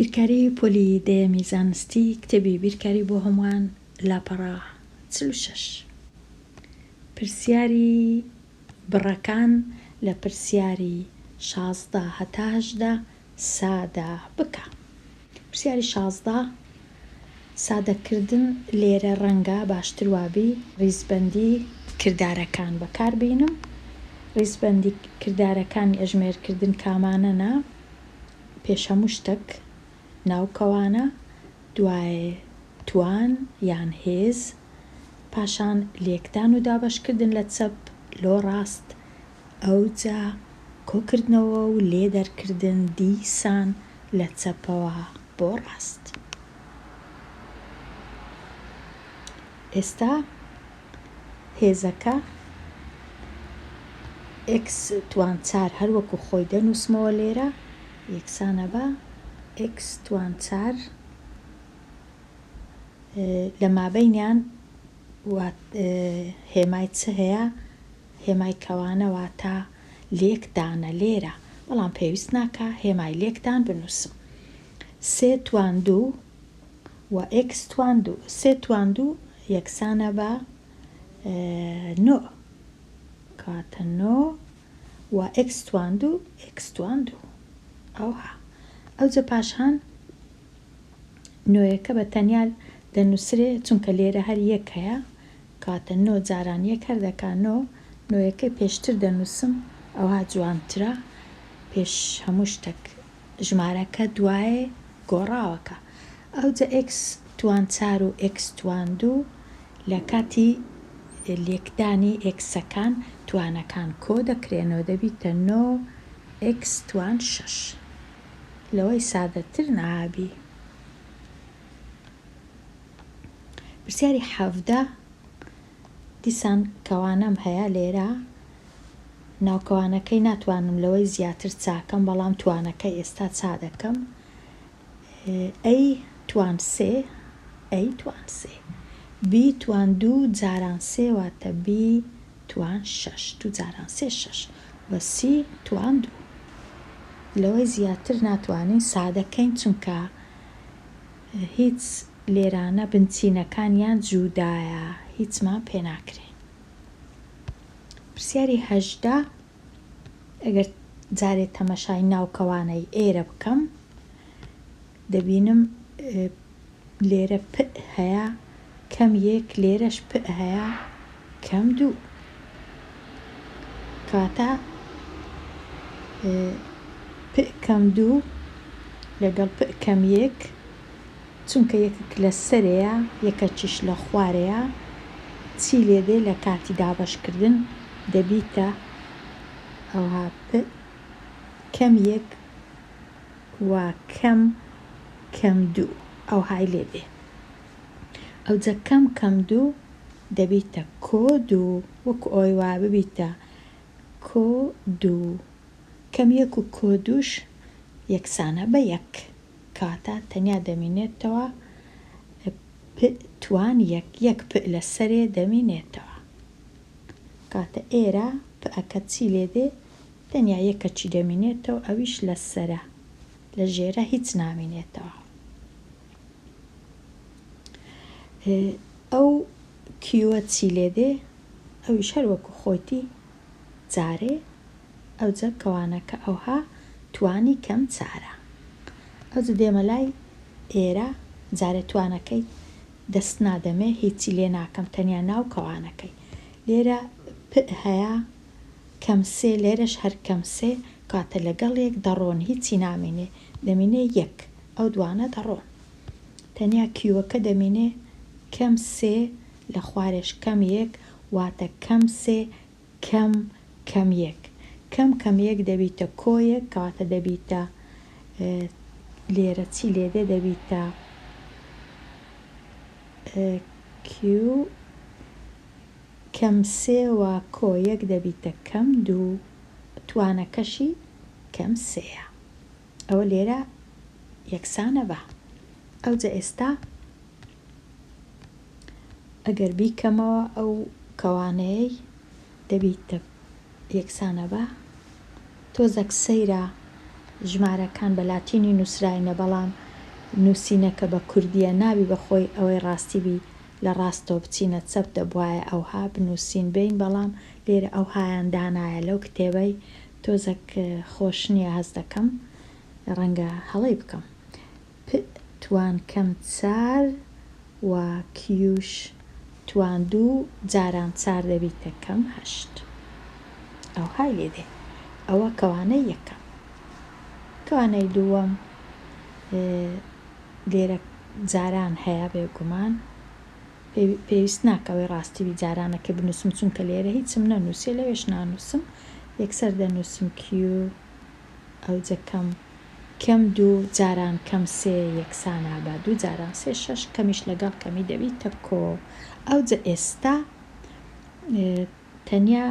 بیرکاری پۆلی دەیەمی زانستی کتێبی بیرکاری بۆ هەمووان لاپەڕە 46 پرسیاری بڕەکان لە پرسیاری 16 هەتا 18 سادە بکە. پرسیاری 16 سادەکردن لێرە ڕەنگە باشتر وابی ڕیزبەندی کردارەکان بەکاربێنم. ڕیزبەندی کردارەکانی ئەژمێرکردن کامانەنا؟ پێش هەموو شتێک ناوکەوانە، دوایێ توان یان هێز، پاشان لێکدان و دابەشکردن لە چەپ لۆ ڕاست، ئەوجا کۆکردنەوە و لێدەرکردن دیسان لە چەپەوە بۆ ڕاست. ئێستا هێزەکە x توان 4 هەروەکو خۆی دەنووسمەوە لێرە یەکسانە بە x توان 4 لە مابەینیان هێمای چ هەیە؟ هێمای کەوانە واتە لێکدانە لێرە، بەڵام پێویست ناکە هێمای لێکدان بنووسم. 3 توان 2 و x توان 2 3 توان 2 یەکسانە بە 9 کاتە 9 و x توان 2 x توان 2 ئەوها ئەوجە پاشان نۆیەکە بە تەنیا دەنووسرێ چونکە لێرە هەر یەک هەیە، کاتە 9 جاران یەک هەردەکە 9 نۆیەکەی پێشتر دەنووسم، ئەوها جوانترە، پێش هەموو شتێک ژمارەکە دوایێ گۆڕاوەکە. ئەوجە x توان 4 و x توان 2 لە کاتی لێکدانی ئێکسەکان توانەکان کۆ دەکرێنەوە، دەبیتە 9 x توان 6 لەوەی سادەتر نابی. پرسیاری 17 دیسان کەوانەم هەیە لێرە، ناوکەوانەکەی ناتوانم لەوەی زیاتر چاکەم، بەڵام توانەکەی ئێستا چا دەکەم. a توان 3 a توان 3 b توان 2 جاران 3 واتە b توان 6 2 جاران 3 6 و c توان 2 لەوەی زیاتر ناتوانین سادەکەین چونکە هیچ لێرانە بنچینەکانیان جودایە، هیچمان پێ ناکرێن. پرسیاری 18 ئەگەر جارێ تەمەشای ناوکەوانەی ئێرە بکەم، دەبینم لێرە پ هەیە کەم 1 لێرەش پ هەیە کەم 2 کاتە پ کەم 2 لەگەڵ پ کەم 1 چونکە یەکێک لە سەرەیە یەکەکیش لە خوارەیە، چی لێدێ لە کاتی دابەشکردن دەبیتە ئەوها پ کەم 1 و کەم 2 ئەوهای لێدێ. ئەوجە کەم 2 دەبیتە کۆ 2 وەکو ئەوی وا ببیتە کۆ 2 کەم 1 و کۆ 2ش یەکسانە بە 1 کاتە تەنیا دەمینێتەوە پ توان 1 پ لە سەرێ دەمینێتەوە، کاتە ئێرە پەکە چی لێدێ تەنیا یەکەچی دەمینێتەوە، ئەویش لە سەرە، لە ژێرە هیچ نامینێتەوە. ئەو کیوە چی لێدێ ئەویش هەروەکو خۆیتی جارێ، ئەوجە کەوانەکە ئەوها توانی کەم 4 ئەوجە دێمە لای ئێرە، جارێ توانەکەی دەست نادەمێ هیچی لێ ناکەم، تەنیا ناو کەوانەکەی لێرە پ هەیە کەم 3 لێرەش هەر کەم 3 کاتە لەگەڵ یەک دەڕۆن، هیچی نامینێ، دەمینێ 1 ئەو دوانە دەڕۆن، تەنیا کیوەکە دەمینێ کەم 3 لە خوارێش کەم 1 واتە کەم 3 کەم 1 کەم 1 دەبیتە کۆ 1 کاتە دەبیتە لێرە چی لێدێ دەبیتە کیو کەم 3 و کۆ 1 دەبیتە کەم 2 توانەکەشی کەم 3 ئەوە لێرە یەکسانە بە. ئەوجە ئێستا ئەگەر بیکەمەوە ئەو کەوانەیەی دەبیتە یەکسانە بە، تۆزێک سەیرە ژمارەکان بە لاتینی نووسراینە، بەڵام نووسینەکە بە کوردیە نابی بەخۆی ئەوەی ڕاستیبی لە ڕاستەوە بچینە چەپ دەبواە ئەوها بنووسین بین، بەڵام لێرە ئەو هایان دانایە لەو کتێبەی تۆزێک خۆش نییە هەز دەکەم ڕەنگە هەڵەی بکەم. توان کەم چار و کیوش توان دوو جاران چار دەبیتە کەم هەشت. ئەو های لێدێ ئەوە کەوانەی یەکەم. کەوانەی دووەم لێرە جاران هەیە بێگومان پێویست ناکەوەی ڕاستیوی جارانەکە بنووسم چونکە لێرە هیچم نەنووسێ لەوێش نانووسم یەکسەر دەنووسم کیو ئەو جەکەم کەم دوو جاران کەم سێ یەکسانە بە دوو جاران سێ شەش کەمیش لەگەڵ کەمی دەبیتە کۆ. ئەو جە ئێستا تەنیا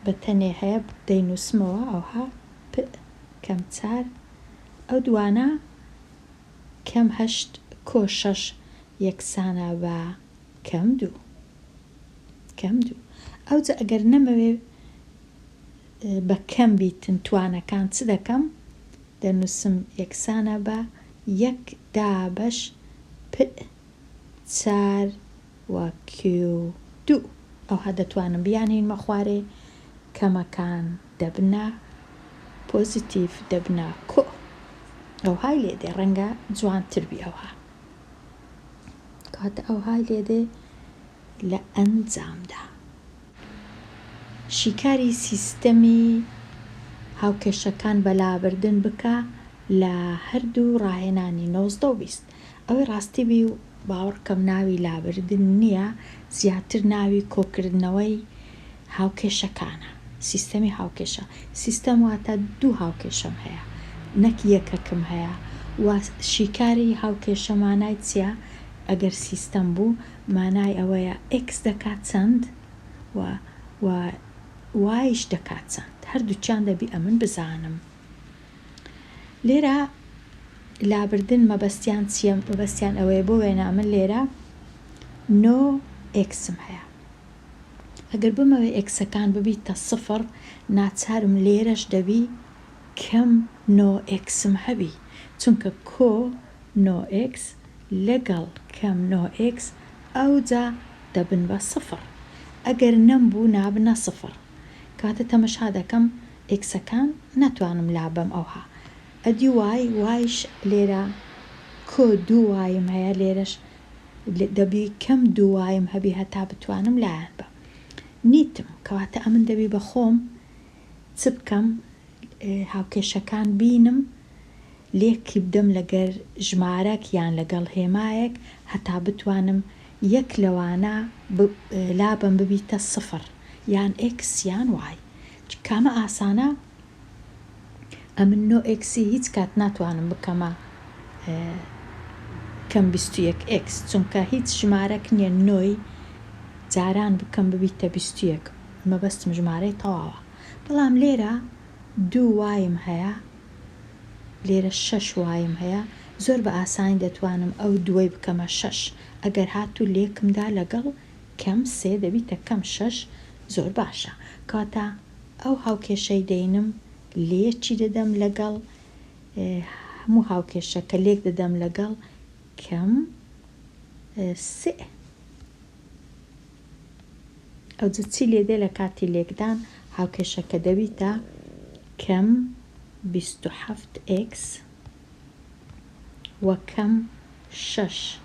بە تەنێ هەیە دەینووسمەوە ئەوها کەم چار ئەو دوانە کەم هەشت کۆ شەش یەکسانە بە کەم دوو. ئەو جە ئەگەر نەمەوێ بە کەم بیتن توانەکان چ دەکەم دەنووسم یەکسانە بە یەک دابەش چار و کیو دوو. ئەوها دەتوانم بیانینمە خوارێ کەمەکان دەبنە پۆزیتیڤ دەبنە کۆ. ئەو های لێدێ ڕەنگە جوانتربی ئەوها کاتە ئەو های لێدێ لە ئەنجامدا. شیکاری سیستەمی هاوکێشەکان بەلابردن بکە لە هەردوو ڕاهێنانی 19 و 20. ئەوەی ڕاستیبی و باوەڕکەم ناوی لابردن نییە، زیاتر ناوی کۆکردنەوەی هاوکێشەکانە. سیستەمی هاوکێشە سیستەم واتە دوو هاوکێشەم هەیە نەک یەکەکم هەیە و شیکاری هاوکێشە مانای چییە؟ ئەگەر سیستەم بوو مانای ئەوەیە ئێکس دەکات چەند و وایش دەکات چەند، هەردووچیان دەبی ئەمن بزانم. لێرە لابردن مەبەستیان چییە؟ مەبەستیان ئەوەیە بۆ وێنە من لێرە نۆ ئێکسم هەیە. ئەگەر بمەوێ ئێکسەکان ببیتە سفر ناچارم لێرەش دەبی کەم نۆ ئێکسم هەبی چونکە کۆ نۆ ئێکس لەگەڵ کەم نۆ ئێکس ئەوجا دەبن بە سفر. ئەگەر نەمبوو نابنە سفر کاتە تەمەشا دەکەم ئێکسەکان ناتوانم لابەم ئەوها. ئەدی وایش لێرە کۆ دوو وایم هەیە لێرەش دەبی کەم دوو وایم هەبی هەتا بتوانم لایەن بە نیتم کەواتە ئەمن دەبی بە خۆم چ بکەم هاوکێشەکان بینم لێکی بدەم لەگەر ژمارەك یان لەگەڵ هێمایەک هەتا بتوانم یەک لەوانە لابم ببیتە سفر یان ئێکس یان وای. کامە ئاسانە ئەمن نۆ ئێکسی هیچ کات ناتوانم بکەمە کەم 21 ئێکس چونکە هیچ ژمارەك نییە نۆی جاران بکەم ببیتە 21 مەبەستم ژمارەی تەواوە. بەڵام لێرە دوو وایم هەیە لێرە 6 وایم هەیە زۆر بە ئاسانی دەتوانم ئەو دوای بکەمە 6 ئەگەر هاتوو لێکمدا لەگەڵ کەم سێ دەبیتە کەم 6 زۆر باشە. کاتە ئەو هاوکێشەی دەینم لێکی دەدەم لەگەڵ هەموو هاوکێشەکە لێک دەدەم لەگەڵ کەم سێ. ئەو چی لێدێ لە کاتی لێکدان هاوکێشەکە دەبیتە کەم 27 ئێکس وە کەم 6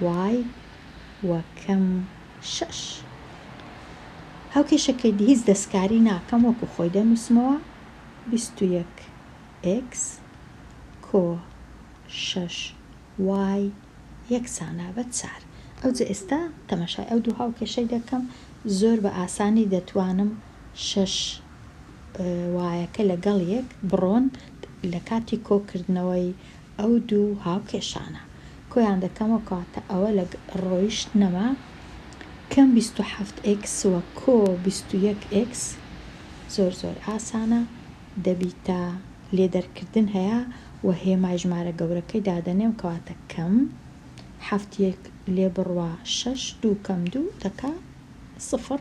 وای وە کەم 6. هاوکێشەکەی هیچ دەستکاری ناکەم وەکو خۆی دەنووسمەوە 21 ئێکس کۆ 6 وای یەکسانە بە 4. ئەوجە ئێستا تەماشای ئەو دوو هاوکێشەی دەکەم زۆر بە ئاسانی دەتوانم 6 وایەکە لەگەڵ یەک بڕۆن لە کاتی کۆکردنەوەی ئەو دوو هاوکێشانە کۆیان دەکەمەوە کاتە ئەوە لە ڕۆیشت نەما کەم 27 ئێکس وە کۆ 21 ئێکس زۆر ئاسانە دەبیتە لێدەرکردن هەیە و هێمای ژمارە گەورەکەی دادەنێم کەواتە کەم 7 لێ بڕوە 6 2 کەم 2 دەکا 0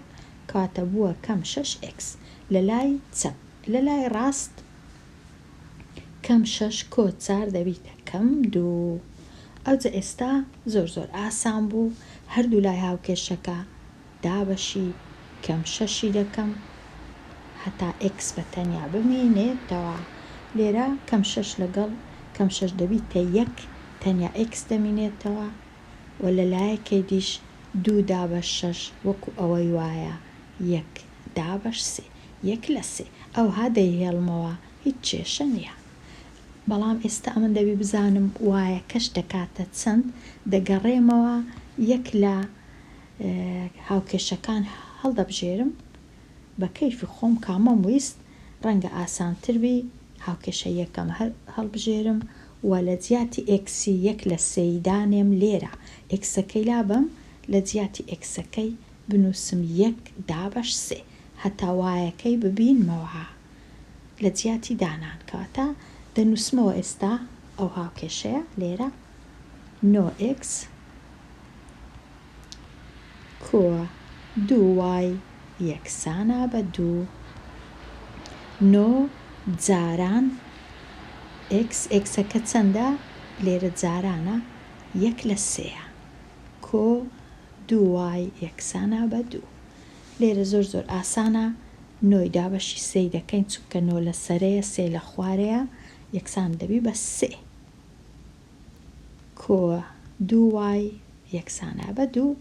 کاتە بووە کەم 6 ئێکس. لە لای چەپ لە لای ڕاست کەم 6 کۆ 4 دەبیتە کەم دوو. ئەوجا ئێستا زۆر ئاسان بوو، هەردوو لای هاوکێشەکە دابەشی کەم شەشی دەکەم هەتا x بە تەنیا بمینێتەوە. لێرە کەم شەش لەگەڵ کەم شەش دەبیتە یەک، تەنیا x دەمینێتەوە و لە لایەکەی دیش دوو دابەش شەش وەکو ئەوەی وایە یەک دابەش سێ، یەک لە سێ. ئەوها دەیهێڵمەوە، هیچ کێشە نییە. بەڵام ئێستا ئەمن دەبی بزانم وایە کەش دەکاتە چەند، دەگەڕێمەوە یەک لە هاوکێشەکان هەڵدەبژێرم بە کەیفی خۆم کامەم ویست، ڕەنگە ئاسانتر بی هاوکێشە یەکەم هەڵبژێرم و لە جیاتی ئێکسی یەک لە سەیدانێم لێرە ئێکسەکەی لابم، لە جیاتی ئێکسەکەی بنووسم یەک دابەش سێ هەتا وایەکەی ببینمەوە لە جیاتی دانان. کەواتە دەنووسمەوە ئێستا ئەو هاوکێشەیە لێرە 9x کۆ 2y یەکسانە بە 2. 9 جاران ئێکسەکە چەندە؟ لێرە جارانە یەک لە سێە کۆ 2y یەکسانە بە 2. لێرە زۆر ئاسانە، 9 دابەشی سێی دەکەین چونکە 9 لە سەرەیە سێ لە خوارەیە یەکسان دەبی بە سێ کۆ 2y یەکسانە بە 2.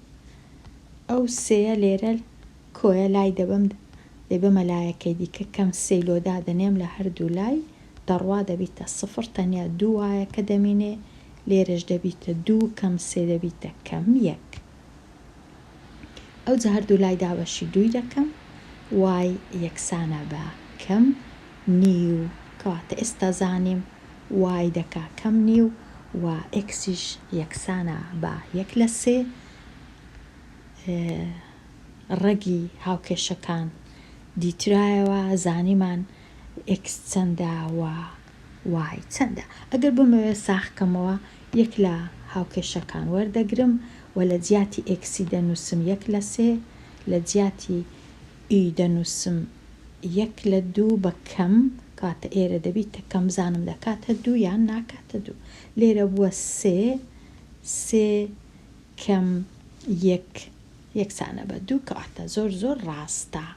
ئەو سێە لێرە کۆیە لای دەبەمە لایەکەی دیکە کەم سێی لۆدا دەنێم لە هەردوو لای دەڕوا دەبیتە سفر، تەنیا دوو وایەکە دەمینێ، لێرەش دەبیتە دوو کەم سێ دەبیتە کەم یەک. ئەوجا هەردوو لای دابەشی دووی دەکەم، وای یەکسانە بە کەم نیو. کەواتە ئێستا زانیم وای دەکا کەم نیو و ئێکسیش یەکسانە بە یەک لە سێ. ڕەگی هاوکێشەکان دیترایەوە، زانیمان x چەندە و y چەندە. ئەگەر بمەوێت ساختکەمەوە یەک لە هاوکێشەکان وەردەگرم و لە جیاتی ئێکسی دەنووسم یەک لە سێ، لە جیاتی ئی دەنووسم یەک لە دوو بە کەم، کاتە ئێرە دەبیتە کەم، زانم دەکاتە دوو یان ناکاتە دوو. لێرە بووە سێ کەم یەک یەکسانە بە دوو، کەواتە زۆر ڕاستە.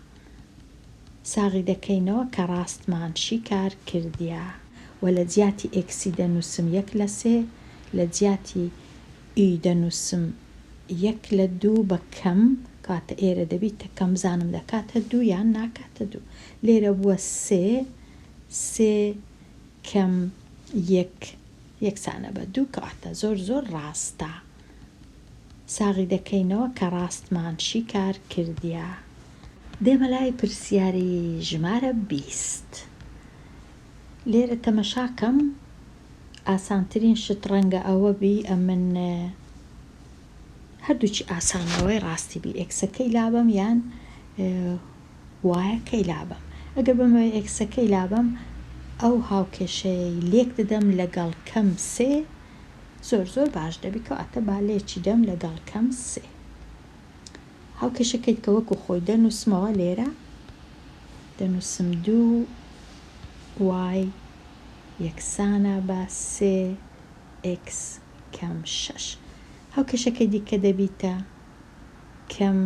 ساغی دەکەینەوە کە ڕاستمان شی کار کردیە و لە جیاتی ئێکسی دەنووسم یەک لە سێ، لە جیاتی ئی دەنووسم یەک لە دوو بە کەم، کاتە ئێرە دەبیتە کەم، زانم دەکاتە دوو یان ناکاتە دوو. لێرە بووە سێ کەم یەک یەکسانە بە دوو، کەواتە زۆر ڕاستە. ساغی دەکەینەوە کە ڕاستمان شی کار کردیە. دێمە لای پرسیاری ژمارە 20. لێرە تەمەشاکەم ئاسانترین شت ڕەنگە ئەوە بی ئەمن هەردووچی ئاسانەوەی ڕاستی بی، ئێکسەکەی لابم یان وایەکەی لابم. ئەگەر بمەوێ ئێکسەکەی لابم ئەو هاوکێشەی لێک دەدەم لەگەڵ کەم سێ، زۆر باش دەبی، کەواتە با لێکی دەم لەگەڵ کەم سێ. هاوکێشەکەیت کە وەکو خۆی دەنووسمەوە لێرە دەنووسم 2y یەکسانە بە 3x کەم 6. هاوکێشەکەی دیکە دەبیتە کەم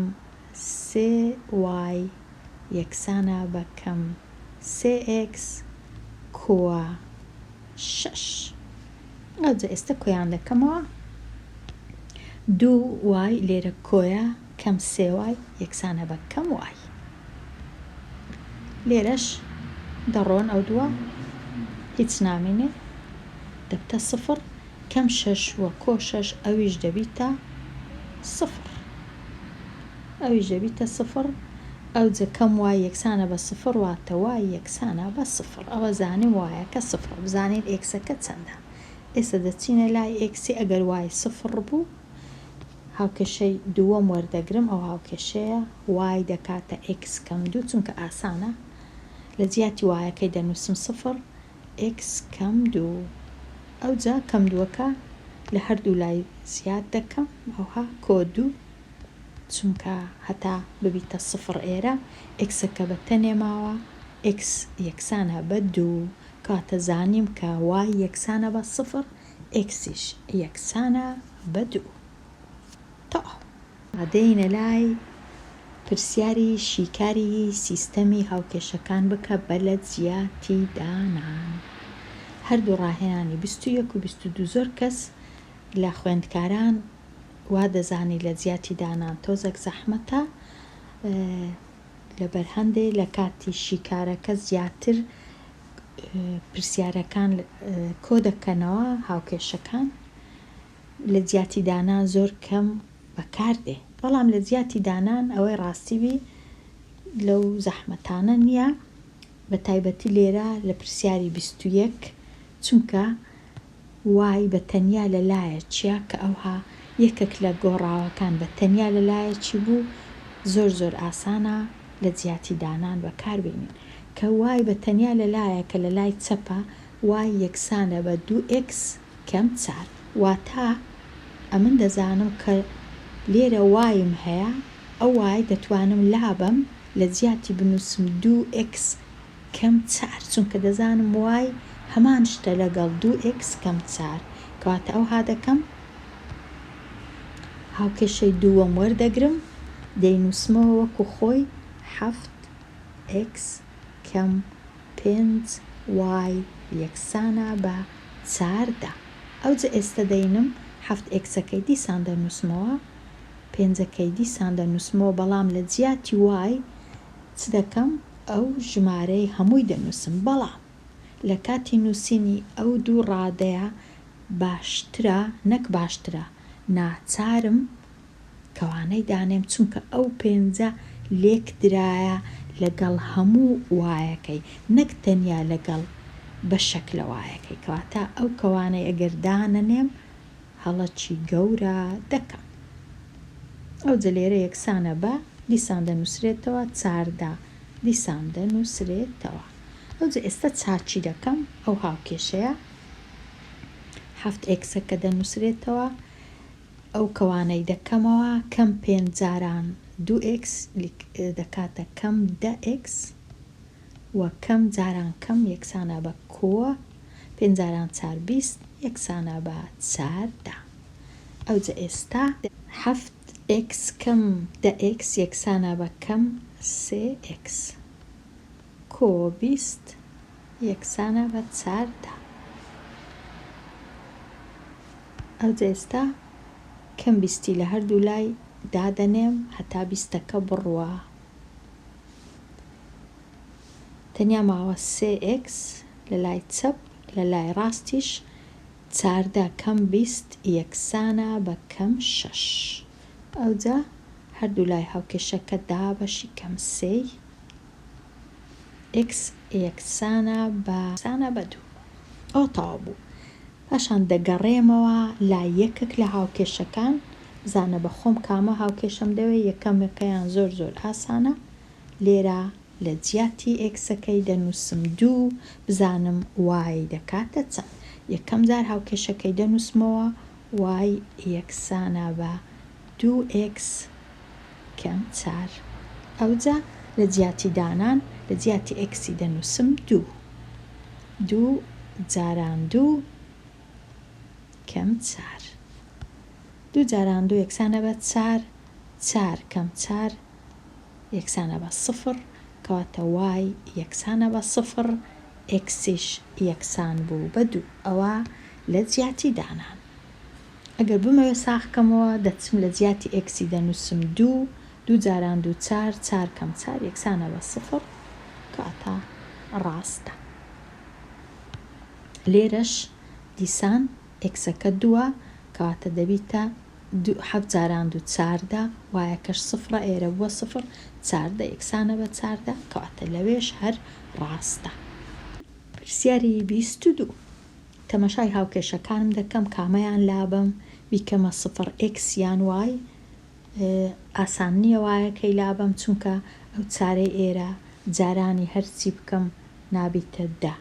3y یەکسانە بە کەم 3x کۆە 6. ئەوجا ئێستا کۆیان دەکەمەوە، 2y لێرە کۆیە کەم 3y یەکسانە بە کەم y. لێرەش دەڕۆن ئەو دووە هیچ نامێنێ، دەبتە سفر، کەم 6 وە کۆ 6 ئەویش دەبیتە سفر، ئەویش دەبیتە سفر. ئەوجا کەم y یەکسانە بە سفر واتە y یەکسانە بە سفر. ئەوە زانیم وایەکە سفر، بزانین ئێکسەکە چەندە. ئێستا دەچینە لای ئێکسی، ئەگەر وای سفر بوو هاوکێشەی دووەم وەردەگرم، ئەو هاوکێشەیە وای دەکاتە x کەم دوو، چونکە ئاسانە، لە جیاتی وایەکەی دەنووسم سفر x کەم دوو. ئەوجا کەم دووەکە لە هەردوو لای زیاد دەکەم، ئەوها کۆ دوو، چونکە هەتا ببیتە سفر ئێرە ئێکسەکە بە تەنێ ماوە، x یەکسانە بە دوو، کاتە زانیم کە y یەکسانە بە سفر، ئێکسیش یەکسانە بە 2. تەواو. دێینە لای پرسیاری شیکاری سیستەمی هاوکێشەکان بکە بە لە جیاتی دانان. هەردوو ڕاهێنانی 21 و 22 زۆر کەس لە خوێندکاران وا دەزانی لە جیاتی دانان تۆزێک زەحمەتە، لەبەر هەندێ لە کاتی شیکارەکە زیاتر پرسیارەکان کۆ دەکەنەوە. هاوکێشەکان لە جیاتی دانان زۆر کەم بەکاردێ، بەڵام لە جیاتی دانان ئەوەی ڕاستیبی لەو زەحمەتانە نییە، بە تایبەتی لێرە لە پرسیاری 21 چونکە وای بە تەنیا لەلایە چیە کە ئەوها یەکێک لە گۆڕاوەکان بە تەنیا لەلایەکی بوو زۆر زۆر ئاسانە لە جیاتی دانان بەکاربێنین کە وای بە تەنیا لەلایە کە لە لای چەپە وای یەکسانە بە 2x کەم 4 واتە ئەمن دەزانم کە لێرە وایم هەیە، ئەو وای دەتوانم لابم لە جیاتی بنووسم 2x کەم 4 چونکە دەزانم وای هەمان شتە لەگەڵ 2x کەم 4 کەواتە ئەوها دەکەم هاوکێشەی دووەم وەردەگرم دەینووسمەوە وەکو خۆی 7x کەم 5y یەکسانە بە 4 ئەوجە ئێستا دەینم 7xەکەی دیسان دەنووسمەوە 5ەکەی دیسان دەنووسمەوە، بەڵام لە جیاتی وای چ دەکەم ئەو ژمارەی هەمووی دەنووسم، بەڵام لە کاتی نووسینی ئەو دوو ڕادەیە باشترە نەک باشترە ناچارم کەوانەی دانێم چونکە ئەو 5 لێک درایە لەگەڵ هەموو وایەکەی نەک تەنیا لەگەڵ بەشێک لە وایەکەی، کەواتە ئەو کەوانەی ئەگەر دانەنێم هەڵەکی گەورە دەکەم. ئەو جە لێرە یەکسانە بە دیسان دەنووسرێتەوە 4 دیسان دەنووسرێتەوە. ئەو جە ئێستا چاچی دەکەم ئەو هاوکێشەیە 7xەکە دەنووسرێتەوە، ئەو کەوانەی دەکەمەوە کەم 5 جاران 2x دەکاتە کەم 10x و کەم جاران کەم یەکسانە بە کۆ 5 جاران 4 20 یەکسانە بە 4. ئەو جە ئێستا 7x کەم 10x یەکسانە بە کەم 3x کۆ 20 یەکسانە بە 4. ئەو جە ئێستا کەم 20 لە هەردوو لای دادەنێم هەتا 20ەکە بڕوە، تەنیا ماوە 3x لە لای چەپ لە لای ڕاستیش 4 کەم 20 یەکسانە بە کەم 6. ئەوجا هەردوو لای هاوکێشەکە دابەشی کەم 3 x یەکسانە بە 2. ئەو تەواو بوو. پاشان دەگەڕێمەوە لای یەکێک لە هاوکێشەکان بزانە بە خۆم کامە هاوکێشەم دەوێت یەکەمەکەیان زۆر زۆر ئاسانە. لێرە لە جیاتی ئێکسەکەی دەنووسم 2 بزانم وای دەکاتە چەند. یەکەم جار هاوکێشەکەی دەنووسمەوە وای یەکسانە بە 2x کەم 4. ئەوجا لە جیاتی دانان لە جیاتی ئێکسی دەنووسم 2 جاران 2 کەم 4 2 جاران 2 یەکسانە بە 4 4 کەم 4 یەکسانە بە 0 کەواتە وای یەکسانە بە 0 ئێکسیش یەکسان بوو بە 2. ئەوە لە جیاتی دانان. ئەگەر بمەوێ ساخکەمەوە دەچم لە جیاتی ئێکسی دەنووسم 2 جاران 2 4 4 کەم 4 یەکسانە بە 0 کەواتە ڕاستە. لێرەش دیسان ئێکسەکە 2 کەواتە دەبیتە 7 جاران 2 14 وایەکەش 0 ئێرە بووە 0 14 یەکسانە بە 14 کەواتە لەوێش هەر ڕاستە. پرسیاری 22 تەمەشای هاوکێشەکانم دەکەم کامەیان لابم بیکەمە 0x یان وای. ئاسان نییە وایەکەی لابم چونکە ئەو چارەی ئێرە جارانی هەرچی بکەم نابیتە 10،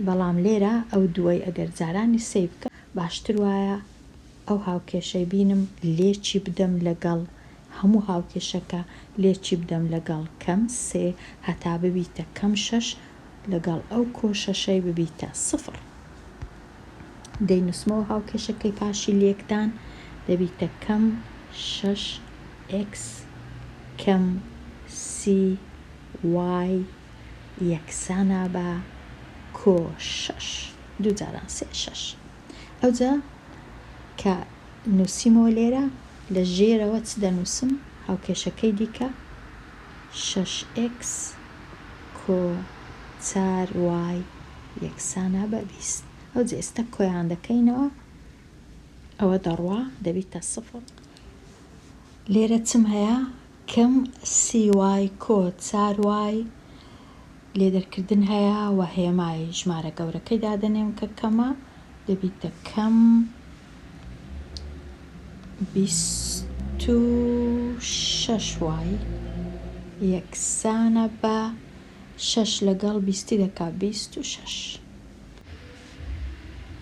بەڵام لێرە ئەو دووەی ئەگەر جارانی سێ بکە باشتر وایە ئەو هاوکێشەی بینم لێکی بدەم لەگەڵ هەموو هاوکێشەکە لێکی بدەم لەگەڵ کەم 3 هەتا ببیتە کەم 6 لەگەڵ ئەو کۆشەشەی ببیتە 0. دەینووسمەوە هاوکێشەکەی پاشی لێکدان دەبیتە کەم 6x کەم cy یەکسانە بە کۆ 6 دوو جاران 6 ئەوجا کە نووسیمەوە لێرە لە ژێرەوە چ دەنووسم هاوکێشەکەی دیکە 6x کۆ 4y یەکسانە بە 20 ئەوجا ئێستا کۆیان دەکەینەوە ئەوە دەڕوا دەبیتە 0 لێرە چم هەیە کەم cy کۆ 4y لێدەرکردن هەیە و هێمای ژمارە گەورەکەی دادەنێم کە کەمە دەبیتە کەم 26y یەکسانە بە 6 لەگەڵ 20 دەکا 26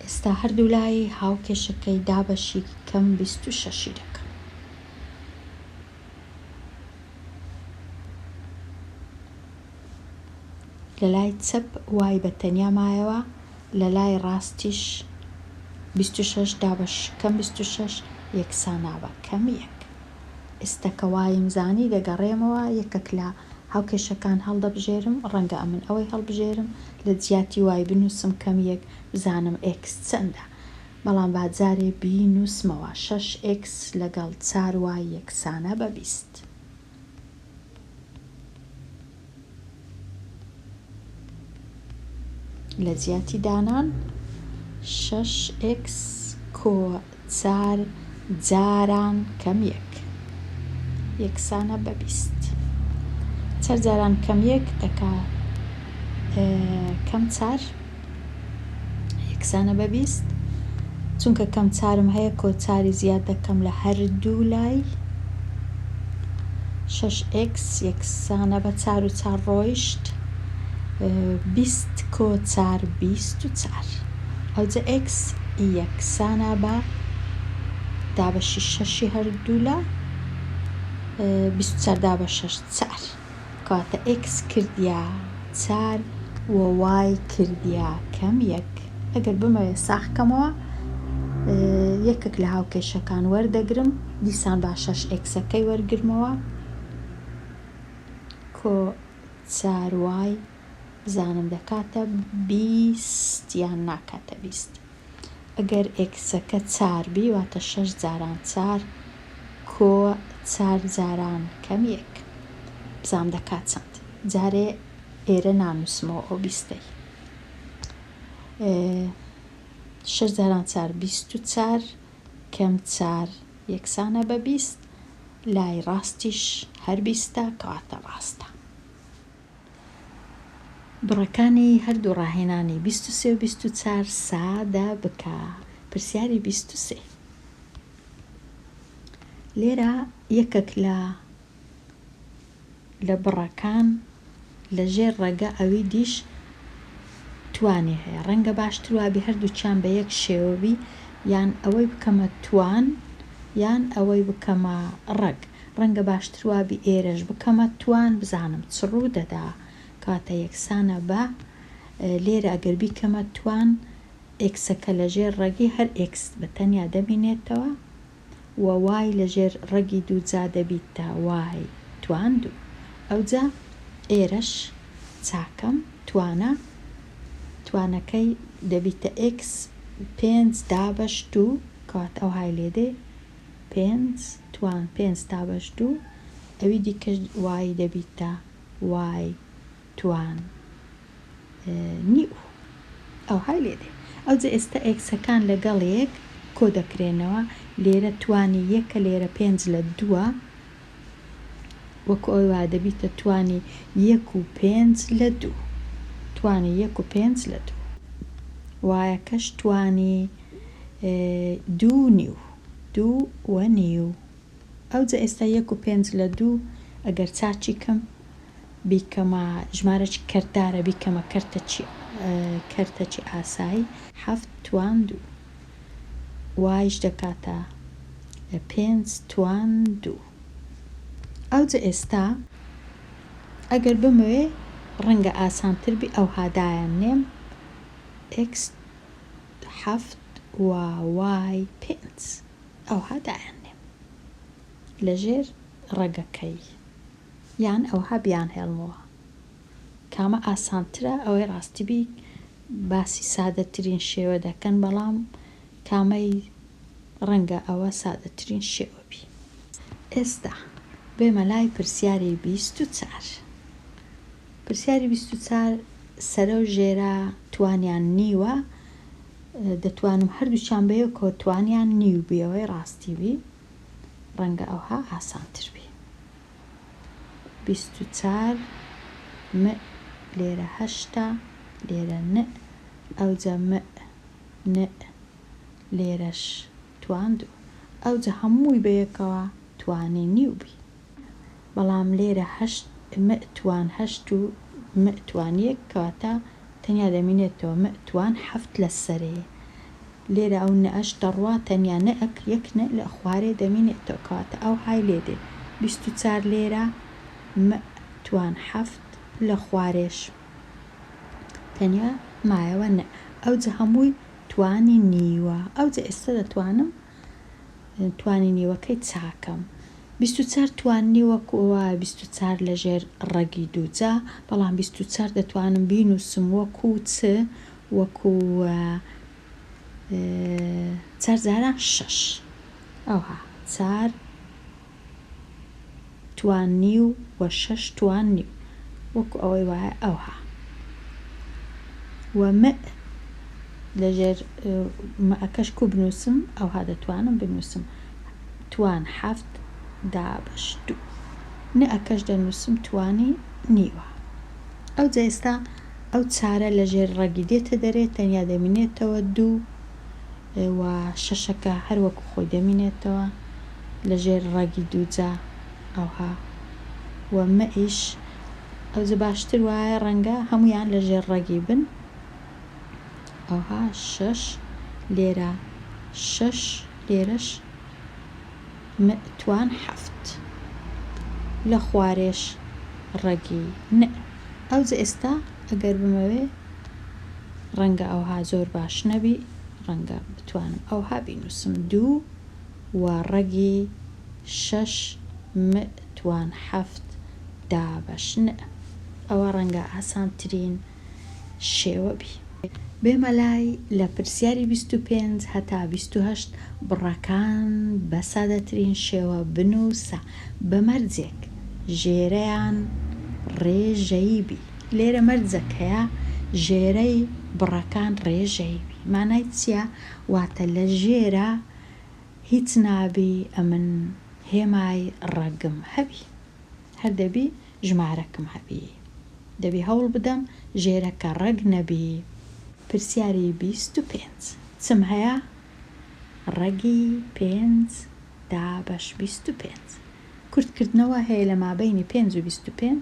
ئێستا هەردوو لای هاوکێشەکەی دابەشی کەم 26 دەکە لە لای چەپ وای بە تەنیا مایەوە لە لای ڕاستیش 26 دابەش کەم 26 یەکسانە بە کەم 1 ئێستا کە وایم زانی دەگەڕێمەوە یەکێک لە هاوکێشەکان هەڵدەبژێرم ڕەنگە ئەمن ئەوەی هەڵبژێرم لە جیاتی وای بنووسم کەم 1 بزانم x چەندە بەڵام باجارێ بینووسمەوە 6x لەگەڵ 4y یەکسانە بە 20 لە جیاتی دانان 6x کۆ 4 جاران کەم 1 یەکسانە بە 20 4 جاران کەم 1 دەکا کەم 4 یەکسانە بە 20 چونکە کەم 4م هەیە کۆ 4 زیاد دەکەم لە هەردوو لای 6x یەکسانە بە 4 و 4 ڕۆیشت 20 کۆ 4 24 ئەوجا x یەکسانە بە دابەشی 6 هەردوو لە 24 دابە 6 4 کەواتە x کردیا 4 و y کردیا کەم 1 ئەگەر بمەوێ ساخکەمەوە یەکێک لە هاوکێشەکان وەردەگرم دیسان با 6xەکەی وەرگرمەوە کۆ 4y بزانم دەکاتە 20 یان ناکاتە 20 ئەگەر xەکە 4 بی واتە 6 جاران 4 کۆ 4 جاران کەم 1 بزانم دەکات چەند جارێ ئێرە نانووسمەوە ئەو 20ەی 6 جاران 4 24 کەم 4 یەکسانە بە 20 لای ڕاستیش هەر 20 کەواتە ڕاستە بڕەکانی هەردوو ڕاهێنانی 23 و 24 سادە بکە پرسیاری 23 لێرە یەکێک لە بڕەکان لە ژێر ڕێگە ئەوی دیش توانی هەیە ڕەنگە باشتر وابی هەردووچیان بە یەک شێوەبی یان ئەوەی بکەمە توان یان ئەوەی بکەمە ڕەگ ڕەنگە باشتر وابی ئێرەش بکەمە توان بزانم چ ڕوو دەدا کاتە یەکسانە بە لێرە ئەگەر بیکەمە توان ئێکسەکە لە ژێر ڕێگی هەر ئێکس بە تەنیا دەبینێتەوە و وای لە ژێر ڕێگی دوو جا دەبیتە وای توان دوو ئەوجا ئێرەش چاکەم توانەکەی دەبیتە x 5 دابەش 2 کات ئەو های لێدێ 5 توان 5 دابەش 2 ئەوی دیکە وای دەبیتە وای توان نیو ئەو های لێدێ ئەوجا ئێستا ئێکسەکان لەگەڵ یەک کۆ دەکرێنەوە لێرە توانی یەکە لێرە 5 لە 2 وەکو ئەوی وا دەبیتە توانی 1 و 5 لە 2 توانی 1 و 5 لە 2 وایەکەش توانی 2 نیو 2 و نیو ئەوجا ئێستا 1 و 5 لە 2 ئەگەر چاچی کەم بیکەمە ژمارەی کەردارە بیکەمە کەرتەچی ئاسایی 7 توان 2 وایش دەکاتە 5 توان 2 ئەوجا ئێستا ئەگەر بمەوێ ڕەنگە ئاسانتر بی ئەو هادایان نێم x 7 وای پێنج ئەوها دایانێ لەژێر ڕەگەکەی یان ئەوها بیان هێڵمەوە کامە ئاسانترە ئەوەی ڕاستیبی باسی سادەترین شێوە دەکەن بەڵام کامەی ڕەنگە ئەوە سادەترین شێوە بی. ئێستا بێمە لای پرسیاری 24. پرسیاری 24 سەرە و ژێرە توانیان نیوە دەتوانم هەردووچیان بەیەکەوە توانیان نیو بێەوەی ڕاستی بی ڕەنگە ئەوها ئاسانتر بی. 24 م لێرە 8 لێرە ن ئەوجە م ن لێرەش توان دوو ئەوجە هەمووی بەیەکەوە توانی نیو بی بەڵام لێرە م توان 8 و م توان 1 کەواتە تەنیا دەمینێتەوە م توان 7 لە سەرەیە لێرە ئەو نەئەش دەڕوا تەنیا نەئەک یەک نە لە خوارێ دەمینێتەوە کەواتە ئەو های لێدێ 24 لێرە م توان 7 لە خوارێش تەنیا مایەوە نە ئەوجە هەمووی توانی نیوە ئەوجە ئێستا دەتوانم توانی نیوەکەی چاکەم 24 توانی وەکوەوە 24 لەژێر ڕەگی دووجا بەڵام 24 دەتوانم بینووسم وەکو چ وەکو 4 جاران 6 ئەوها 4 توان نیو و 6 توان نیو وەکو ئەوەی وایە ئەوها و م لەژێر مەئەکەش کو بنووسم ئەوها دەتوانم بنووسم توان 7 دابەش 2 نەئەکەش دەنووسم توانی نیوە ئەوجە ئێستا ئەو چارە لەژێر ڕەگی دێتە دەرێت تەنیا دەمینێتەوە 2 و شەشەکە هەروەکو خۆی دەمینێتەوە لەژێر ڕەگی دووجا ئەوها و مەئیش ئەوجە باشتر وایە ڕەنگە هەمویان لەژێر ڕەگی بن ئەوها 6 لێرە 6 لێرەش توان 7 لە خوارێش ڕەگی نە ئەوجە ئێستا ئەگەر بمەوێ ڕەنگە ئەوها زۆر باش نەبی ڕەنگە بتوانم ئەوها بینووسم 2 و ڕەگی 6 م توان 7 دابەش نە ئەوە ڕەنگە ئاسانترین شێوە بی. بێمە لای لە پرسیاری 25 هەتا 28 بڕەکان بە سادەترین شێوە بنووسە بە مەرجێک ژێرەیان ڕێژەیی بی لێرە مەرجەک هەیە ژێرەی بڕەکان ڕێژەیی بی مانای چییە؟ واتە لە ژێرە هیچ نابی ئەمن هێمای ڕەگم هەبی هەر دەبی ژمارەکەم هەبی دەبی هەوڵ بدەم ژێرەکە ڕەگ نەبی. پرسیاری 25 چم هەیە؟ ڕەگی 5 دابەش 25 کورتکردنەوە هەیە لە مابەینی 5 و 25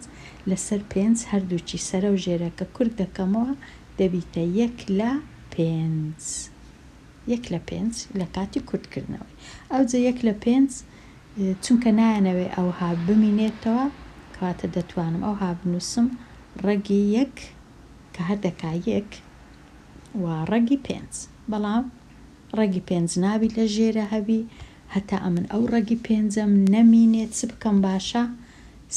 لەسەر 5 هەردووچی سەرە و ژێرەکە کورت دەکەمەوە دەبیتە 1 لە 5 1 لە 5 لە کاتی کورتکردنەوەی ئەوجە 1 لە 5 چونکە نایەنەوێ ئەوها بمینێتەوە کەواتە دەتوانم ئەوها بنووسم ڕەگی 1 کە هەر دەکا 1 و ڕەگی 5 بەڵام ڕەگی 5 نابی لە ژێرە هەبی هەتا ئەمن ئەو ڕەگی 5ەم نەمینێت چ بکەم باشە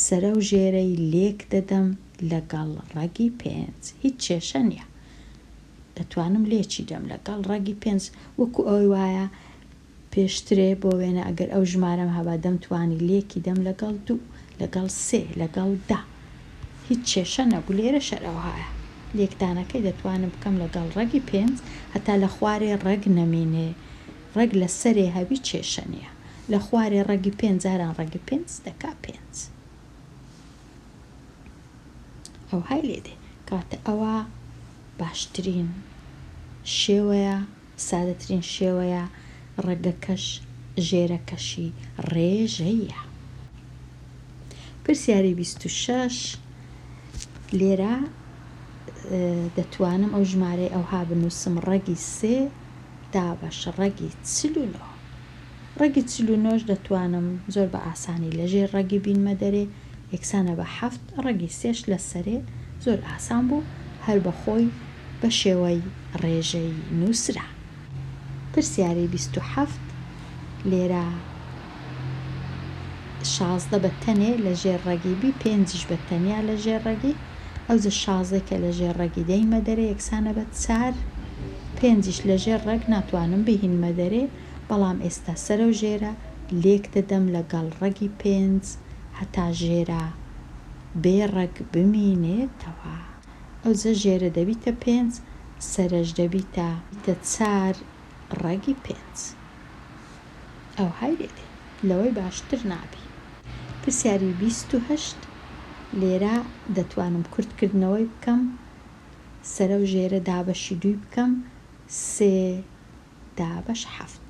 سەرە و ژێرەی لێک دەدەم لەگەڵ ڕەگی 5 هیچ کێشە نییە دەتوانم لێکی دەم لەگەڵ ڕەگی 5 وەکو ئەوەی وایە پێشترێ بۆ وێنە ئەگەر ئەو ژمارەم هەبا دەمتوانی لێکی دەم لەگەڵ 2 لەگەڵ 3 لەگەڵ 10 هیچ کێشە نەبوو لێرە شەرەوەهایە لێکدانەکەی دەتوانم بکەم لەگەڵ ڕەگی 5 هەتا لە خوارێ ڕەگ نەمینێ ڕەگ لە سەرێ هەبی کێشە نییە لە خوارێ ڕەگی 5 جاران ڕەگی 5 دەکا 5 ئەو های لێدێ کاتە ئەوە باشترین شێوەیە سادەترین شێوەیە ڕەگەکەش ژێرەکەشی ڕێژەیە. پرسیاری 26 لێرە دەتوانم ئەو ژمارەی ئەوها بنووسم ڕەگی 3 دابەش ڕەگی 49 ڕەگی 49 دەتوانم زۆر بە ئاسانی لەژێر ڕەگی بینمە دەرێ یەکسانە بە 7 ڕەگی 3 لە سەرێ زۆر ئاسان بوو هەر بەخۆی بە شێوەی ڕێژەی نووسرا. پرسیاری 27 لێرە 16 بە تەنێ لە ژێر ڕەگی بی 5 بە تەنیا لە ژێر ڕەگی ئەو 16 کە لە ژێر ڕەگی دەیمە دەرێ یەکسانە بە 4 5 لە ژێر ڕەگ ناتوانم بهینمە دەرێ بەڵام ئێستا سەرە و ژێرە لێک دەدەم لەگەڵ ڕەگی 5 هەتا ژێرە بێ ڕەگ بمینێتەوە ئەو ژێرە دەبیتە 5 سەرش دەبیتە 4 ڕەگی 5 ئەو هایرێتێ لەوەی باشتر نابی. پرسیاری 28 لێرە دەتوانم کورتکردنەوەی بکەم سەرە و ژێرە دابەشی 2 بکەم 3 دابەش 7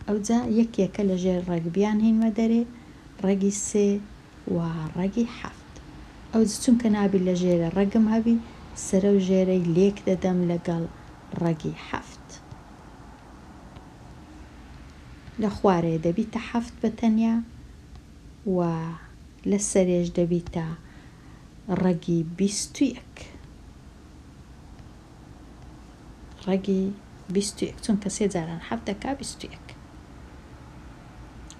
ئەوجا یەکێکە لە ژێر ڕەگبیان هینمە دەرێ ڕەگی 3 و ڕەگی 7 ئەو چونکە نابی لە ژێرە ڕەگم هەبی سەرە و ژێرەی لێک دەدەم لەگەڵ ڕەگی 7 لە خوارەیە دەبیتە 7 بە تەنیا و لە سەرێش دەبیتە ڕەگی 21 ڕەگی 21 چونکە 3 جاران 7 دەکا 21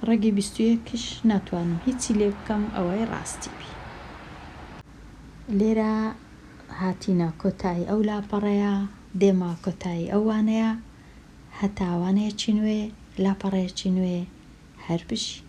ڕەگی 21ش ناتوانم هیچی لێ بکەم ئەوەی ڕاستی بی. لێرە هاتینە کۆتایی ئەو لاپەڕەیە دێمە کۆتایی ئەوانەیە هەتاوانەیەکی نوێ لاپەڕەیەکی نوێ هەر بژی.